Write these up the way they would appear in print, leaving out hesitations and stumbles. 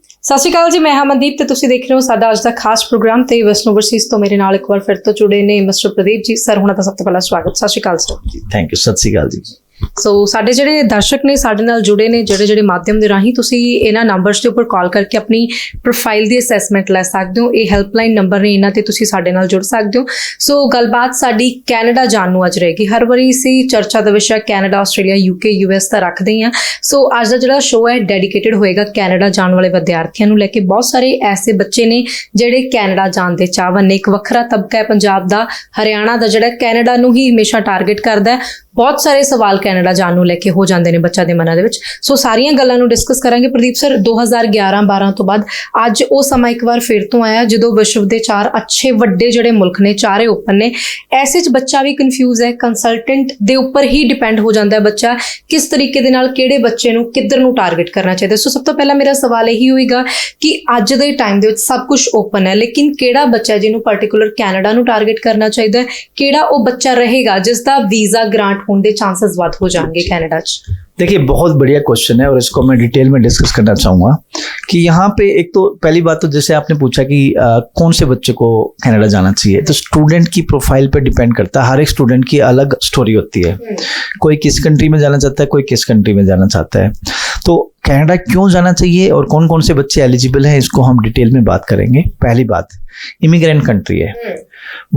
ਸਤਿ ਸ਼੍ਰੀ ਅਕਾਲ ਜੀ, ਮੈਂ ਅਮਨਦੀਪ ਤੇ ਤੁਸੀਂ ਦੇਖ ਰਹੇ ਹੋ ਸਾਡਾ ਅੱਜ ਦਾ ਖਾਸ ਪ੍ਰੋਗਰਾਮ ਤੇ ਵੈਸਟਰਨ ਓਵਰਸੀਜ਼ ਤੋਂ ਮੇਰੇ ਨਾਲ ਇੱਕ ਵਾਰ ਫਿਰ ਤੋਂ ਜੁੜੇ ਨੇ ਮਿਸਟਰ ਪ੍ਰਦੀਪ ਜੀ। ਸਰ ਹੁਣਾਂ ਦਾ ਸਭ ਤੋਂ ਪਹਿਲਾਂ ਸਵਾਗਤ। ਸਤਿ ਸ਼੍ਰੀ ਅਕਾਲ ਸਰ। Thank you. ਸਤਿ ਸ਼੍ਰੀ ਅਕਾਲ ਜੀ। ਸੋ ਸਾਡੇ ਜਿਹੜੇ ਦਰਸ਼ਕ ਨੇ ਸਾਡੇ ਨਾਲ ਜੁੜੇ ਨੇ ਜਿਹੜੇ ਮਾਧਿਅਮ ਦੇ ਰਾਹੀਂ ਤੁਸੀਂ ਇਹਨਾਂ ਨੰਬਰਸ ਦੇ ਉੱਪਰ ਕਾਲ ਕਰਕੇ ਆਪਣੀ ਪ੍ਰੋਫਾਈਲ ਦੀ ਅਸੈਸਮੈਂਟ ਲੈ ਸਕਦੇ ਹੋ। ਇਹ ਹੈਲਪਲਾਈਨ ਨੰਬਰ ਨੇ, ਇਹਨਾਂ ਤੇ ਤੁਸੀਂ ਸਾਡੇ ਨਾਲ ਜੁੜ ਸਕਦੇ ਹੋ। ਸੋ ਗੱਲਬਾਤ ਸਾਡੀ ਕੈਨੇਡਾ ਜਾਣ ਨੂੰ ਅੱਜ ਰਹੇਗੀ। ਹਰ ਵਾਰੀ ਅਸੀਂ ਚਰਚਾ ਦਾ ਵਿਸ਼ਾ ਕੈਨੇਡਾ, ਆਸਟ੍ਰੇਲੀਆ, UK, US ਦਾ ਰੱਖਦੇ ਹਾਂ। ਸੋ ਅੱਜ ਦਾ ਜਿਹੜਾ ਸ਼ੋਅ ਹੈ ਡੈਡੀਕੇਟਡ ਹੋਏਗਾ ਕੈਨੇਡਾ ਜਾਣ ਵਾਲੇ ਵਿਦਿਆਰਥੀਆਂ ਨੂੰ ਲੈ ਕੇ। ਬਹੁਤ ਸਾਰੇ ਐਸੇ ਬੱਚੇ ਨੇ ਜਿਹੜੇ ਕੈਨੇਡਾ ਜਾਣ ਦੇ ਚਾਹਵਾਨ ਨੇ। ਇੱਕ ਵੱਖਰਾ ਤਬਕਾ ਹੈ ਪੰਜਾਬ ਦਾ, ਹਰਿਆਣਾ ਦਾ, ਜਿਹੜਾ ਕੈਨੇਡਾ ਨੂੰ ਹੀ ਹਮੇਸ਼ਾ ਟਾਰਗੇਟ ਕਰਦਾ ਹੈ। ਬਹੁਤ ਸਾਰੇ ਸਵਾਲ ਕੈਨੇਡਾ ਜਾਣ ਨੂੰ ਲੈ ਕੇ ਹੋ ਜਾਂਦੇ ਨੇ ਬੱਚਿਆਂ ਦੇ ਮਨਾਂ ਦੇ ਵਿੱਚ। ਸੋ ਸਾਰੀਆਂ ਗੱਲਾਂ ਨੂੰ ਡਿਸਕਸ ਕਰਾਂਗੇ। ਪ੍ਰਦੀਪ ਸਰ, 2011-12 ਤੋਂ ਬਾਅਦ ਅੱਜ ਉਹ ਸਮਾਂ ਇੱਕ ਵਾਰ ਫਿਰ ਤੋਂ ਆਇਆ ਜਦੋਂ ਵਿਸ਼ਵ ਦੇ 4 ਅੱਛੇ ਵੱਡੇ ਜਿਹੜੇ ਮੁਲਕ ਨੇ, ਚਾਰੇ ਓਪਨ ਨੇ। ਐਸੇ 'ਚ ਬੱਚਾ ਵੀ ਕਨਫਿਊਜ਼ ਹੈ। ਕੰਸਲਟੈਂਟ ਦੇ ਉੱਪਰ ਹੀ ਡਿਪੈਂਡ ਹੋ ਜਾਂਦਾ ਹੈ ਬੱਚਾ ਕਿਸ ਤਰੀਕੇ ਦੇ ਨਾਲ ਕਿਹੜੇ ਬੱਚੇ ਨੂੰ ਕਿੱਧਰ ਨੂੰ ਟਾਰਗੇਟ ਕਰਨਾ ਚਾਹੀਦਾ। ਸੋ ਸਭ ਤੋਂ ਪਹਿਲਾਂ ਮੇਰਾ ਸਵਾਲ ਇਹੀ ਹੋਏਗਾ ਕਿ ਅੱਜ ਦੇ ਟਾਈਮ ਦੇ ਵਿੱਚ ਸਭ ਕੁਝ ਓਪਨ ਹੈ, ਲੇਕਿਨ ਕਿਹੜਾ ਬੱਚਾ ਜਿਹਨੂੰ ਪਾਰਟਿਕੂਲਰ ਕੈਨੇਡਾ ਨੂੰ ਟਾਰਗੇਟ ਕਰਨਾ ਚਾਹੀਦਾ ਹੈ, ਕਿਹੜਾ ਉਹ ਬੱਚਾ ਰਹੇਗਾ जिस दा वीजा ग्रांट होने के चांसेस वध हो जाएंगे कनाडा च? देखिए, बहुत बढ़िया क्वेश्चन है और इसको मैं डिटेल में डिस्कस करना चाहूँगा कि यहाँ पे एक तो पहली बात तो जैसे आपने पूछा कि कौन से बच्चे को कनाडा जाना चाहिए, तो स्टूडेंट की प्रोफाइल पे डिपेंड करता है। हर एक स्टूडेंट की अलग स्टोरी होती है। कोई किस कंट्री में जाना चाहता है, कोई किस कंट्री में जाना चाहता है। तो कनाडा क्यों जाना चाहिए और कौन कौन से बच्चे एलिजिबल हैं, इसको हम डिटेल में बात करेंगे। पहली बात, इमिग्रेंट कंट्री है।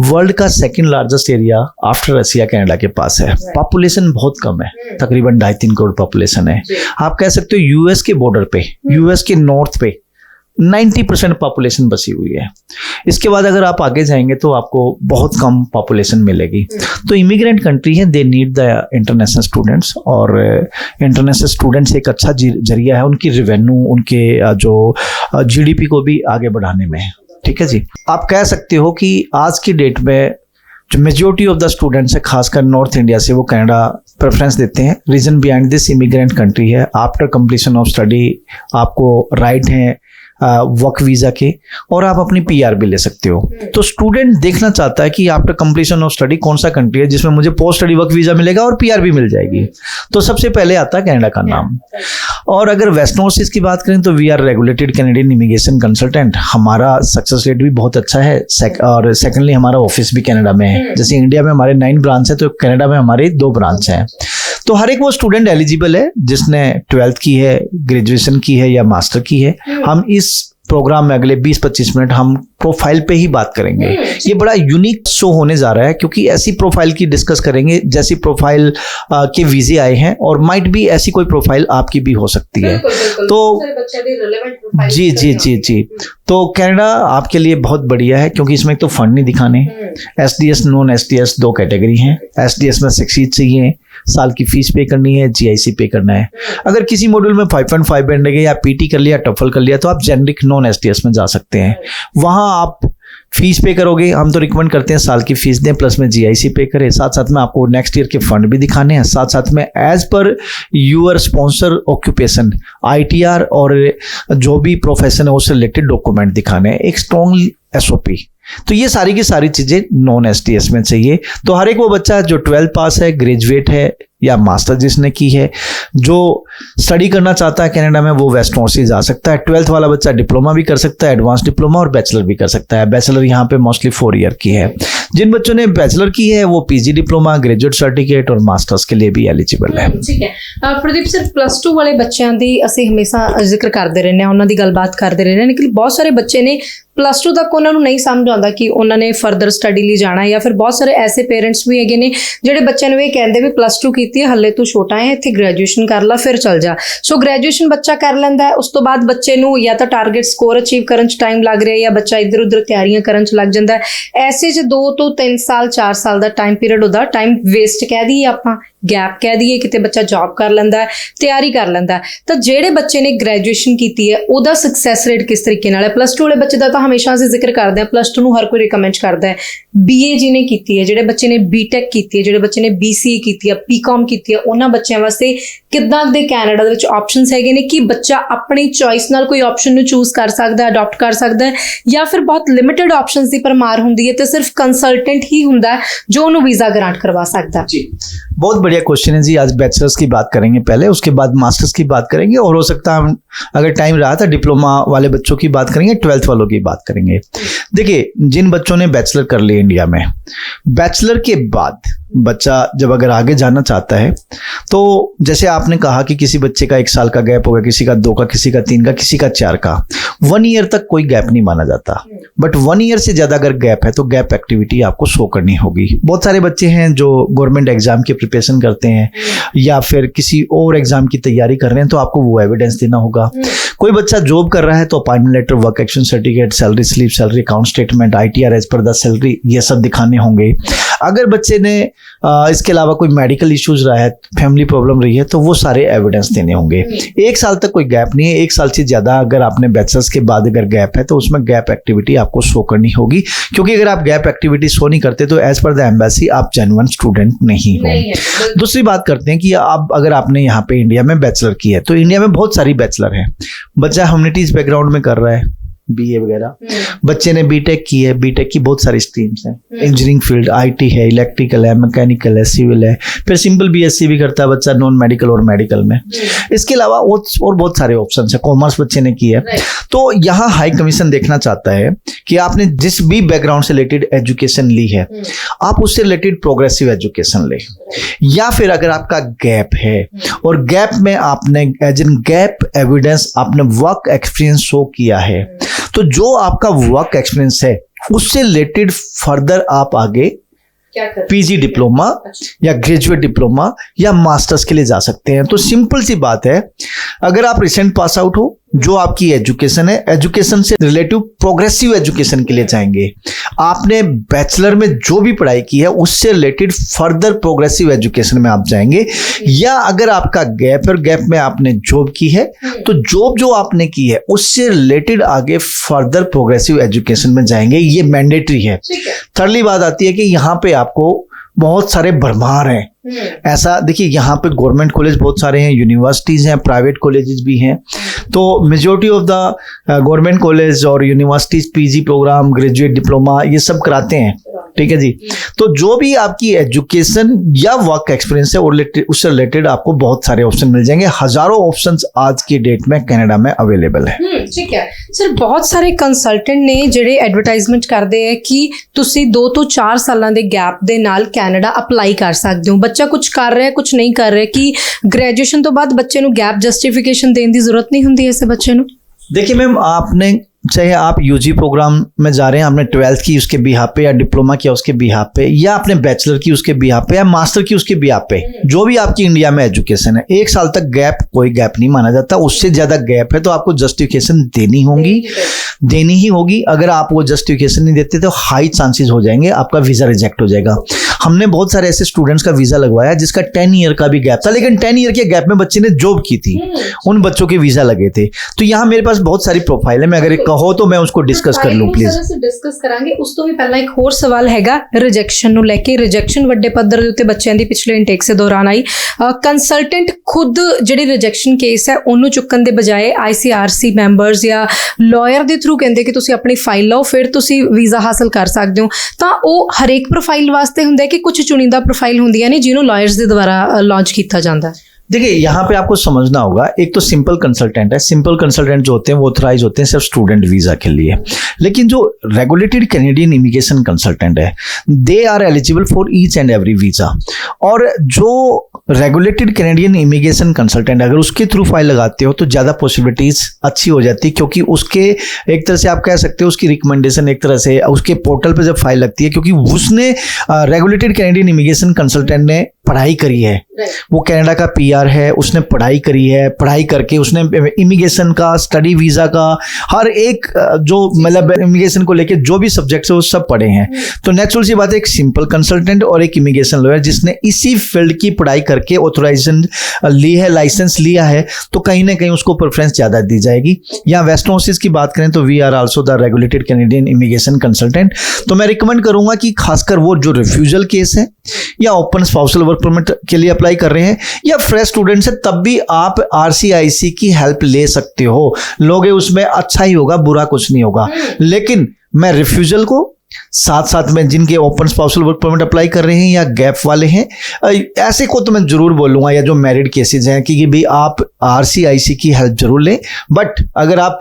वर्ल्ड का सेकंड लार्जेस्ट एरिया आफ्टर रसिया कनाडा के पास है। पॉपुलेशन बहुत कम है, तकरीबन 2.5-3 करोड़ पॉपुलेशन है। आप कह सकते हो यूएस के बॉर्डर पे, यूएस के नॉर्थ पे 90% पॉपुलेशन बसी हुई है। इसके बाद अगर आप आगे जाएंगे तो आपको बहुत कम पॉपुलेशन मिलेगी। तो इमिग्रेंट कंट्री है, they need the international students. और इंटरनेशनल स्टूडेंट्स एक अच्छा जरिया है उनकी रेवेन्यू, उनके जो GDP को भी आगे बढ़ाने में। ठीक है जी। आप कह सकते हो कि आज की डेट में जो मेजोरिटी ऑफ द स्टूडेंट्स है, खासकर नॉर्थ इंडिया से, वो कनाडा प्रेफरेंस देते हैं। Reason behind this, immigrant country है। आफ्टर कंप्लीशन ऑफ स्टडी आपको राइट है वर्क वीज़ा के, और आप अपनी PR भी ले सकते हो। तो स्टूडेंट देखना चाहता है कि आफ्टर कंप्लीशन ऑफ स्टडी कौन सा कंट्री है जिसमें मुझे पोस्ट स्टडी वर्क वीज़ा मिलेगा और PR भी मिल जाएगी। तो सबसे पहले आता है कनाडा का नाम। और अगर वेस्टर्न ओवरसीज की बात करें तो we are regulated Canadian immigration consultant. हमारा सक्सेस रेट भी बहुत अच्छा है। और सेकेंडली हमारा ऑफिस भी कनाडा में है। जैसे इंडिया में हमारे 9 ब्रांच है, तो कनाडा में हमारे 2 ब्रांच हैं। तो हर एक वो स्टूडेंट एलिजिबल है जिसने 12th की है, ग्रेजुएशन की है या मास्टर की है। हम इस प्रोग्राम में अगले 20-25 मिनट हम प्रोफाइल पे ही बात करेंगे। ये बड़ा यूनिक शो होने जा रहा है क्योंकि ऐसी प्रोफाइल की डिस्कस करेंगे जैसी प्रोफाइल के वीजे आए हैं, और माइट भी ऐसी कोई प्रोफाइल आपकी भी हो सकती है। तो जी जी जी जी तो कनाडा आपके लिए बहुत बढ़िया है क्योंकि इसमें एक तो फंड नहीं दिखाने। SDS नॉन SDS 2 कैटेगरी हैं। SDS में 6 सीट चाहिए, साल की फीस पे करनी है, GIC पे करना है। अगर किसी मॉड्यूल में 5.5 बैंड लगे या PT कर लिया, टफल कर लिया, तो आप जेनरिक नॉन SDS में जा सकते हैं। वहाँ आप फीस पे करोगे। हम तो रिकमेंड करते हैं साल की फीस दें, प्लस में GIC पे करें। साथ साथ में आपको नेक्स्ट ईयर के फंड भी दिखाने हैं। साथ साथ में as per your sponsor occupation ITR और जो भी प्रोफेशन है उससे रिलेटेड डॉक्यूमेंट दिखाने हैं, एक स्ट्रॉन्ग SOP। तो ये सारी की सारी चीज़ें नॉन SDS में चाहिए। तो हर एक वो बच्चा जो 12th पास है, ग्रेजुएट है या मास्टर जिसने की है, जो स्टडी करना चाहता है कनाडा में, वो वेस्टर्न ओवरसीज जा सकता है। 12th वाला बच्चा डिप्लोमा भी कर सकता है, एडवांस डिप्लोमा, और बैचलर भी कर सकता है। बैचलर यहाँ पे मोस्टली 4 ईयर की है। जिन बच्चों ने बैचलर की है वो PG डिप्लोमा, ग्रेजुएट सर्टिफिकेट और मास्टर्स के लिए भी एलिजिबल है। ठीक है प्रदीप सर, +2 वाले बच्चों की ਅਸੀਂ ਹਮੇਸ਼ਾ ਜ਼ਿਕਰ ਕਰਦੇ ਰਹਿੰਦੇ ਹਾਂ, ਉਹਨਾਂ ਦੀ ਗੱਲਬਾਤ ਕਰਦੇ ਰਹਿੰਦੇ ਹਾਂ, ਲੇਕਿਨ ਬਹੁਤ ਸਾਰੇ ਬੱਚੇ ਨੇ +2 ਤੱਕ ਉਹਨਾਂ ਨੂੰ ਨਹੀਂ ਸਮਝ ਆਉਂਦਾ ਕਿ ਉਹਨਾਂ ਨੇ ਫਰਦਰ ਸਟੱਡੀ ਲਈ ਜਾਣਾ ਹੈ। ਜਾਂ ਫਿਰ ਬਹੁਤ ਸਾਰੇ ਐਸੇ ਪੇਰੈਂਟਸ ਵੀ ਹੈਗੇ ਨੇ ਜਿਹੜੇ ਬੱਚਿਆਂ ਨੂੰ ਇਹ ਕਹਿੰਦੇ ਵੀ +2 ਕੀਤੀ ਹੈ, ਹੱਲੇ ਤੂੰ ਛੋਟਾ ਹੈ, ਇੱਥੇ ਗ੍ਰੈਜੂਏਸ਼ਨ ਕਰ ਲਾ ਫਿਰ ਚੱਲ ਜਾ। ਸੋ ਗ੍ਰੈਜੂਏਸ਼ਨ ਬੱਚਾ ਕਰ ਲੈਂਦਾ ਹੈ, ਉਸ ਤੋਂ ਬਾਅਦ ਬੱਚੇ ਨੂੰ ਜਾਂ ਤਾਂ ਟਾਰਗੇਟ ਸਕੋਰ ਅਚੀਵ ਕਰਨ 'ਚ ਟਾਈਮ ਲੱਗ ਰਿਹਾ ਜਾਂ ਬੱਚਾ ਇੱਧਰ ਉੱਧਰ ਤਿਆਰੀਆਂ ਕਰਨ 'ਚ ਲੱਗ ਜਾਂਦਾ ਹੈ। ਐਸੇ 'ਚ 2 ਤੋਂ 3 ਸਾਲ 4 ਸਾਲ ਦਾ ਟਾਈਮ ਪੀਰੀਅਡ ਉਹਦਾ ਟਾਈਮ ਵੇਸਟ ਕਹਿ ਦਈਏ, ਆਪਾਂ ਗੈਪ ਕਹਿ ਦਈਏ, ਕਿਤੇ ਬੱਚਾ ਜੌਬ ਕਰ ਲੈਂਦਾ, ਤਿਆਰੀ ਕਰ ਲੈਂਦਾ। ਤਾਂ ਜਿਹੜੇ ਬੱਚੇ ਨੇ ਗ੍ਰੈਜੂਏਸ਼ਨ ਕੀਤੀ ਹੈ ਉਹਦਾ ਸਕਸੈਸ ਰੇਟ ਕਿਸ ਤਰੀਕੇ ਨਾਲ ਹੈ? +2 ਵਾਲੇ ਬੱਚੇ ਦਾ ਤਾਂ ਹਮੇਸ਼ਾ ਅਸੀਂ ਜ਼ਿਕਰ ਕਰਦੇ ਹਾਂ, +2 ਨੂੰ ਹਰ ਕੋਈ ਰਿਕਮੈਂਡ ਕਰਦਾ ਹੈ। BA ਜਿਹਨੇ ਕੀਤੀ ਹੈ, ਜਿਹੜੇ ਬੱਚੇ ਨੇ BTech ਕੀਤੀ ਹੈ, ਜਿਹੜੇ ਬੱਚੇ ਨੇ BCA ਕੀਤੀ ਹੈ, PCOM ਕੀਤੀ ਹੈ, ਉਹਨਾਂ ਬੱਚਿਆਂ ਵਾਸਤੇ ਕਿੱਦਾਂ ਦੇ ਕੈਨੇਡਾ ਦੇ ਵਿੱਚ ਆਪਸ਼ਨਸ ਹੈਗੇ ਨੇ ਕਿ ਬੱਚਾ ਆਪਣੀ ਚੋਇਸ ਨਾਲ ਕੋਈ ਆਪਸ਼ਨ ਨੂੰ ਚੂਜ਼ ਕਰ ਸਕਦਾ, ਅਡਾਪਟ ਕਰ ਸਕਦਾ ਹੈ, ਜਾਂ ਫਿਰ ਬਹੁਤ ਲਿਮਿਟਡ ਆਪਸ਼ਨਸ ਦੀ ਪਰਮਾਰ ਹੁੰਦੀ ਹੈ ਤੇ ਸਿਰਫ ਕੰਸਲਟੈਂਟ ਹੀ ਹੁੰਦਾ ਜੋ ਉਹਨੂੰ ਵੀਜ਼ਾ ਗ੍ਰਾਂਟ ਕਰਵਾ ਸਕਦਾ? ਜੀ बहुत बढ़िया क्वेश्चन है जी। आज बैचलर्स की बात करेंगे पहले, उसके बाद मास्टर्स की बात करेंगे, और हो सकता है हम अगर टाइम रहा तो डिप्लोमा वाले बच्चों की बात करेंगे, 12th वालों की बात करेंगे। देखिए, जिन बच्चों ने बैचलर कर लिया इंडिया में, बैचलर के बाद बच्चा जब अगर आगे जाना चाहता है तो जैसे आपने कहा कि किसी बच्चे का 1 साल का गैप होगा, किसी का 2 का, किसी का 3 का, किसी का 4 का, 1 ईयर तक कोई गैप नहीं माना जाता। बट 1 ईयर से ज्यादा अगर गैप है तो गैप एक्टिविटी आपको शो करनी होगी। बहुत सारे बच्चे हैं जो गवर्नमेंट एग्जाम की प्रिपरेशन करते हैं या फिर किसी और एग्जाम की तैयारी कर रहे हैं, तो आपको वो एविडेंस देना होगा। कोई बच्चा जॉब कर रहा है तो appointment letter, work action certificate, salary slip, salary account statement, ITR as per the salary, ये सब दिखाने होंगे। अगर बच्चे ने इसके अलावा कोई मेडिकल इश्यूज रहा है, फैमिली प्रॉब्लम रही है, तो वो सारे एविडेंस देने होंगे। 1 साल तक कोई गैप नहीं है। 1 साल से ज्यादा अगर आपने बैचलर्स के बाद अगर गैप है तो उसमें गैप एक्टिविटी आपको शो करनी होगी, क्योंकि अगर आप गैप एक्टिविटी शो नहीं करते तो एज पर द एम्बेसी आप जेन्युइन स्टूडेंट नहीं हो। दूसरी बात करते हैं कि आप अगर आपने यहाँ पे इंडिया में बैचलर की है तो इंडिया में बहुत सारी बैचलर है। बच्चा ह्यूमैनिटीज बैकग्राउंड में कर रहा है, BA वगैरह, बच्चे ने बीटेक की है, बीटेक की बहुत सारी स्ट्रीम्स हैं, इंजीनियरिंग फील्ड, IT है, इलेक्ट्रिकल है, मैकेनिकल है, सिविल है, फिर सिंपल BSc भी करता है बच्चा, नॉन मेडिकल और मेडिकल में। इसके अलावा और बहुत सारे ऑप्शन है। कॉमर्स बच्चे ने की है, तो यहाँ हाई कमीशन देखना चाहता है कि आपने जिस भी बैकग्राउंड से रिलेटेड एजुकेशन ली है, आप उससे रिलेटेड प्रोग्रेसिव एजुकेशन ले, या फिर अगर आपका गैप है और गैप में आपने एज एन गैप एविडेंस आपने वर्क एक्सपीरियंस शो किया है, तो जो आपका वर्क एक्सपीरियंस है उससे रिलेटेड फर्दर आप आगे PG डिप्लोमा या ग्रेजुएट डिप्लोमा या मास्टर्स के लिए जा सकते हैं। तो सिंपल सी बात है, अगर आप रिसेंट पास आउट हो, जो आपकी एजुकेशन है, एजुकेशन से रिलेटिव प्रोग्रेसिव एजुकेशन के लिए जाएंगे। आपने बैचलर में जो भी पढ़ाई की है उससे रिलेटेड फर्दर प्रोग्रेसिव एजुकेशन में आप जाएंगे, या अगर आपका गैप और गैप में आपने जॉब की है तो जॉब जो आपने की है उससे रिलेटेड आगे फर्दर प्रोग्रेसिव एजुकेशन में जाएंगे। ये मैंडेटरी है। थर्डली बात आती है कि यहाँ पे आपको बहुत सारे भरमार हैं। ऐसा देखिए, यहाँ पे गवर्नमेंट कॉलेज बहुत सारे हैं, यूनिवर्सिटीज हैं, प्राइवेट कॉलेजेस भी हैं। तो majority of the government college और universities PG programme, graduate diploma ये सब कराते हैं। ठीक है जी। तो जो भी आपकी एजुकेशन या वर्क एक्सपीरियंस है उससे रिलेटेड आपको बहुत सारे ऑप्शन मिल जाएंगे। हजारों ऑप्शंस आज की डेट में कनाडा में अवेलेबल है। ठीक है सर, बहुत ਸਾਰੇ ਕੰਸਲਟੈਂਟ ਨੇ ਜਿਹੜੇ ਐਡਵਰਟਾਈਜ਼ਮੈਂਟ ਕਰਦੇ ਆ ਕਿ ਤੁਸੀਂ 2 ਤੋਂ 4 ਸਾਲਾਂ ਦੇ ਗੈਪ ਦੇ ਨਾਲ ਕੈਨੇਡਾ ਅਪਲਾਈ ਕਰ ਸਕਦੇ ਹੋ। ਬੱਚਾ ਕੁਝ ਕਰ ਰਿਹਾ, ਕੁਝ ਨਹੀਂ ਕਰ ਰਿਹਾ, ਕਿ ਗ੍ਰੈਜੂਏਸ਼ਨ ਤੋਂ ਬਾਅਦ ਬੱਚੇ ਨੂੰ ਗੈਪ ਜਸਟੀਫਿਕੇਸ਼ਨ ਦੇਣ ਦੀ ਜ਼ਰੂਰਤ ਨਹੀਂ ਹੁੰਦੀ ऐसे बच्चे ਨੂੰ? देखिए मैम, आपने चाहे आप UG प्रोग्राम में जा रहे हैं, आपने 12th की उसके बिहाफ पे, या डिप्लोमा किया उसके बिहाफ पे, या आपने बैचलर की उसके बिहाफ पे, या मास्टर की उसके बिहाफ पे, जो भी आपकी इंडिया में एजुकेशन है, 1 साल तक गैप कोई गैप नहीं माना जाता। उससे ज्यादा गैप है तो आपको जस्टिफिकेशन देनी ही होगी। अगर आप वो जस्टिफिकेशन नहीं देते तो हाई चांसेस हो जाएंगे आपका वीजा रिजेक्ट हो जाएगा। हमने बहुत सारे ऐसे स्टूडेंट्स का वीजा लगवाया जिसका 10 ईयर का भी गैप था, लेकिन 10 ईयर के गैप में बच्चे ने जॉब की थी, उन बच्चों के वीजा लगे थे। तो यहाँ मेरे पास बहुत सारी प्रोफाइल है, मैं अगर कहो तो मैं उसको डिस्कस कर लूं प्लीज। डिस्कस करांगे। उस तो भी पहला एक और सवाल हैगा रिजेक्शन ਨੂੰ ਲੈ ਕੇ। ਰਿਜੈਕਸ਼ਨ ਵੱਡੇ ਪੱਧਰ ਦੇ ਉੱਤੇ ਬੱਚਿਆਂ ਦੀ ਪਿਛਲੇ ਇਨਟੇਕ ਸੇ ਦੌਰਾਨ ਆਈ। ਕੰਸਲਟੈਂਟ ਖੁਦ ਜਿਹੜੀ ਰਿਜੈਕਸ਼ਨ ਕੇਸ ਹੈ ਉਹਨੂੰ ਚੁੱਕਣ ਦੇ ਬਜਾਏ ICRC ਮੈਂਬਰਸ ਜਾਂ ਲਾਇਰ ਦੇ ਥਰੂ ਕਹਿੰਦੇ ਕਿ ਤੁਸੀਂ ਆਪਣੀ ਫਾਈਲ ਲਾਓ ਫਿਰ ਤੁਸੀਂ ਵੀਜ਼ਾ ਹਾਸਲ ਕਰ ਸਕਦੇ ਹੋ। ਤਾਂ ਉਹ ਹਰੇਕ ਪ੍ਰੋਫਾਈਲ ਵਾਸਤੇ ਹੁੰਦਾ ਹੈ ਕਿ ਕੁਝ ਚੁਣਿੰਦਾ ਪ੍ਰੋਫਾਈਲ ਹੁੰਦੀਆਂ ਨੇ ਜਿਹਨੂੰ ਲਾਇਰਸ ਦੇ ਦੁਆਰਾ ਲਾਂਚ ਕੀਤਾ ਜਾਂਦਾ ਹੈ? देखिए, यहाँ पे आपको समझना होगा, एक तो सिंपल कंसल्टेंट है। सिंपल कंसल्टेंट जो होते हैं वो ऑथराइज होते हैं सिर्फ स्टूडेंट वीजा के लिए, लेकिन जो रेगुलेटेड कैनेडियन इमिग्रेशन कंसल्टेंट है they are eligible for each and every visa. और जो रेगुलेटेड कैनेडियन इमिग्रेशन कंसल्टेंट अगर उसके थ्रू फाइल लगाते हो तो ज़्यादा पॉसिबिलिटीज अच्छी हो जाती है, क्योंकि उसके एक तरह से आप कह सकते हो उसकी रिकमेंडेशन एक तरह से उसके पोर्टल पे जब फाइल लगती है, क्योंकि उसने रेगुलेटेड कैनेडियन इमिग्रेशन कंसल्टेंट ने पढ़ाई करी है, वो कनाडा का PR है, उसने पढ़ाई करी है, पढ़ाई करके उसने इमिग्रेशन का, स्टडी वीज़ा का, हर एक जो मतलब इमिग्रेशन को लेके जो भी सब्जेक्ट्स है वो सब पढ़े हैं। तो नेचुरल सी बात है, एक सिंपल कंसल्टेंट और एक इमिग्रेशन लॉयर जिसने इसी फील्ड की पढ़ाई करके ऑथराइजेशन ली है, लाइसेंस लिया है, तो कहीं ना कहीं उसको प्रेफरेंस ज़्यादा दी जाएगी। या वेस्टर्न ऑफिस की बात करें तो we are also the regulated Canadian immigration consultant. तो मैं रिकमेंड करूंगा कि खासकर वो जो रिफ्यूजल केस है या ओपन स्पाउसल वर्क परमिट के लिए अप्लाई कर रहे हैं या फ्रेश स्टूडेंट्स है, तब भी आप RCIC की हेल्प ले सकते हो। लोगे उसमें अच्छा ही होगा, बुरा कुछ नहीं होगा। लेकिन मैं रिफ्यूजल को साथ साथ में जिनके open spousal work permit apply कर रहे हैं या गैप वाले हैं, ऐसे को तो मैं जरूर बोलूँगा, या जो मैरिड केसेज हैं कि भाई आप RCIC की हेल्प जरूर लें। बट अगर आप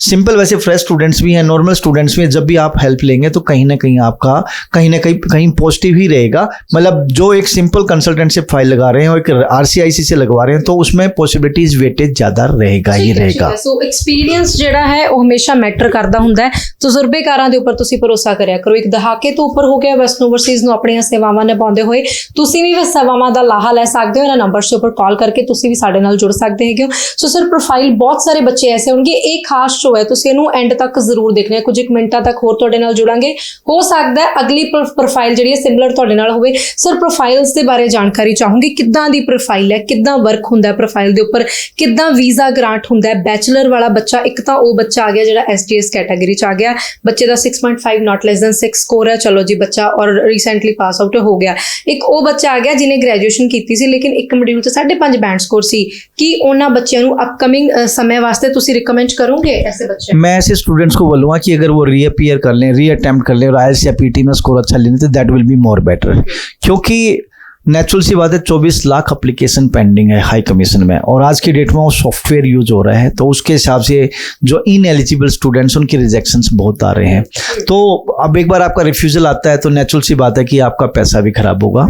सिंपल वैसे फ्रेश स्टूडेंट्स भी हैं, नॉर्मल स्टूडेंट्स भी हैं, जब भी आप हेल्प लेंगे तो कहीं ना कहीं आपका कहीं पॉजिटिव ही रहेगा। मतलब जो एक सिंपल कंसल्टेंटशिप फाइल लगा रहे हैं और एक RCIC से लगवा रहे हैं तो उसमें पॉसिबिलिटीज वेटेज ज़्यादा रहेगा ही रहेगा। सो एक्सपीरियंस ਜਿਹੜਾ ਹੈ ਉਹ ਹਮੇਸ਼ਾ ਮੈਟਰ ਕਰਦਾ ਹੁੰਦਾ ਹੈ। ਤਜਰਬੇਕਾਰਾਂ ਦੇ ਉੱਪਰ ਤੁਸੀਂ ਭਰੋਸਾ ਕਰਿਆ ਕਰੋ। ਇੱਕ ਦਹਾਕੇ ਤੋਂ ਉੱਪਰ ਹੋ ਗਿਆ ਵੈਸਟਰਨ ਓਵਰਸੀਜ਼ ਨੂੰ ਆਪਣੀਆਂ ਸੇਵਾਵਾਂ ਨਿਭਾਉਂਦੇ ਹੋਏ ਤੁਸੀਂ ਵੀ ਸੇਵਾਵਾਂ ਦਾ ਲਾਹਾ ਲੈ ਸਕਦੇ ਹੋ। ਇਹਨਾਂ ਨੰਬਰਸ ਦੇ ਉੱਪਰ ਕਾਲ ਕਰਕੇ ਤੁਸੀਂ ਵੀ ਸਾਡੇ ਨਾਲ ਜੁੜ ਸਕਦੇ ਹੈਗੇ ਹੋ। ਸੋ ਸਰ ਪ੍ਰੋਫਾਈਲ ਬਹੁਤ ਸਾਰੇ ਬੱਚੇ ਐਸੇ ਹੋਣਗੇ, ਇਹ ਖਾਸ ਸ਼ੋ ਹੈ, ਤੁਸੀਂ ਇਹਨੂੰ ਐਂਡ ਤੱਕ ਜ਼ਰੂਰ ਦੇਖਣਾ ਹੈ। ਕੁਝ ਇੱਕ ਮਿੰਟਾਂ ਤੱਕ ਹੋਰ ਤੁਹਾਡੇ ਨਾਲ ਜੁੜਾਂਗੇ, ਹੋ ਸਕਦਾ ਹੈ ਅਗਲੀ ਪ੍ਰੋਫਾਈਲ ਜਿਹੜੀ ਹੈ ਸਿਮਿਲਰ ਤੁਹਾਡੇ ਨਾਲ ਹੋਵੇ। ਸਰ ਪ੍ਰੋਫਾਈਲਸ ਦੇ ਬਾਰੇ ਜਾਣਕਾਰੀ ਚਾਹੂੰਗੀ, ਕਿੱਦਾਂ ਦੀ ਪ੍ਰੋਫਾਈਲ ਹੈ, ਕਿੱਦਾਂ ਵਰਕ ਹੁੰਦਾ ਪ੍ਰੋਫਾਈਲ ਦੇ ਉੱਪਰ, ਕਿੱਦਾਂ ਵੀਜ਼ਾ ਗ੍ਰਾਂਟ ਹੁੰਦਾ ਹੈ। ਬੈਚਲਰ ਵਾਲਾ ਬੱਚਾ, ਇੱਕ ਤਾਂ ਉਹ ਬੱਚਾ ਆ ਗਿਆ ਜਿਹੜਾ STS ਕੈਟਾਗਰੀ ਚ ਆ ਗਿਆ, ਬੱਚੇ ਦਾ 6.5 ਨਾਟ ਲੈਸ ਦੈਨ 6 ਸਕੋਰ ਹੈ, ਚਲੋ ਜੀ ਬੱਚਾ ਔਰ ਰੀਸੈਂਟਲੀ ਪਾਸ ਆਊਟ ਹੋ ਗਿਆ। ਇੱਕ ਉਹ ਬੱਚਾ ਆ ਗਿਆ ਜਿਹਨੇ ਗ੍ਰੈਜੂਏਸ਼ਨ ਕੀਤੀ ਸੀ ਲੇਕਿਨ ਇੱਕ ਮੋਡਿਊਲ 'ਚ 5.5 ਬੈਂਡ ਸਕੋਰ ਸੀ। ਕੀ ਉਹਨਾਂ ਬੱਚਿਆਂ ਨੂੰ ਅਪਕਮਿੰਗ ਸਮੇਂ ਵਾਸਤੇ ਤੁਸੀਂ ਰਿਕਮੈਂਡ ਕਰੋਗੇ ऐसे बच्चे? मैं ऐसे स्टूडेंट्स को बोलूँगा कि अगर वो रीअपियर कर लें, रीअटेम्प्ट कर लें और IELTS या PT में स्कोर अच्छा लेने तो that will be more better. क्योंकि नेचुरल सी बात है 24 लाख एप्लीकेशन पेंडिंग है हाई कमीशन में और आज की डेट में वो सॉफ्टवेयर यूज हो रहा है, तो उसके हिसाब से जो इनएलिजिबल स्टूडेंट्स उनके रिजेक्शंस बहुत आ रहे हैं। तो अब एक बार आपका रिफ्यूजल आता है तो नेचुरल सी बात है कि आपका पैसा भी खराब होगा।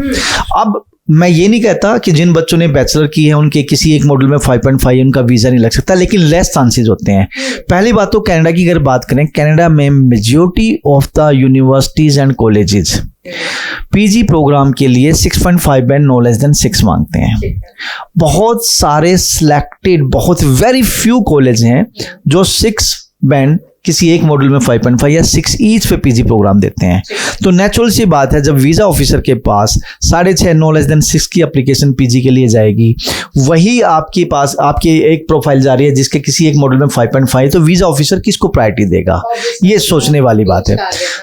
अब मैं ये नहीं कहता कि जिन बच्चों ने बैचलर की है उनके किसी एक मॉड्यूल में 5.5 उनका वीज़ा नहीं लग सकता, लेकिन लेस चांसेस होते हैं। पहली बात तो कनाडा की अगर बात करें, कनाडा में majority of the universities and colleges PG program के लिए 6.5 बैंड नो लेस देन 6 मांगते हैं। बहुत सारे सिलेक्टेड, बहुत वेरी फ्यू कॉलेज हैं जो 6 बैंड किसी एक मॉड्यूल में 5.5 या 6 ईच पे PG प्रोग्राम देते हैं। तो नेचुरल सी बात है जब वीज़ा ऑफिसर के पास 6.5 नो लेस देन 6 की एप्लीकेशन PG के लिए जाएगी, वही आपके पास आपकी एक प्रोफाइल जा रही है जिसके किसी एक मॉड्यूल में 5.5, तो वीज़ा ऑफिसर किसको प्रायोरिटी देगा, ये सोचने वाली बात है